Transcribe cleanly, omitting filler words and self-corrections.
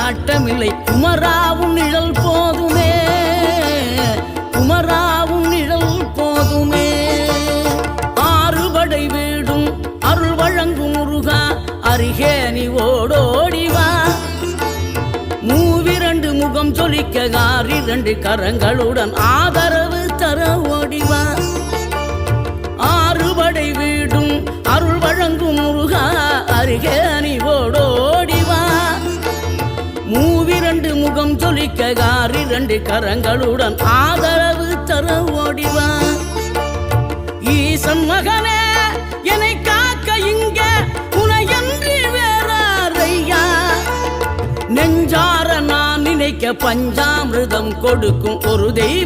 நாட்டமில்லை குமராவும் நிழல் போதுமே, குமராவும் நிழல் போதுமே. ஆறுபடை வீடும் அருள் வழங்கும் முருகா அருகே நீ ஓடோடிவா. மூவிரண்டு முகம் சொலிக்க ஆறிரண்டு கரங்களுடன் ஆதரவு தர ஓடிவா. ஆறுபடை வீடும் அருள் வழங்கும் முருகா அருகே நீ ஓடோடிவா. மூவிரண்டு முகம் சொலிக்க ஆறிரண்டு கரங்களுடன் ஆதரவு தர ஓடிவா. ஈசன் மகனே என்னை காக்க இங்க உனையன்றி வேறாரையா. நெஞ்சார நான் நினைக்க பஞ்சாமிர்தம் கொடுக்கும் ஒரு தெய்வம்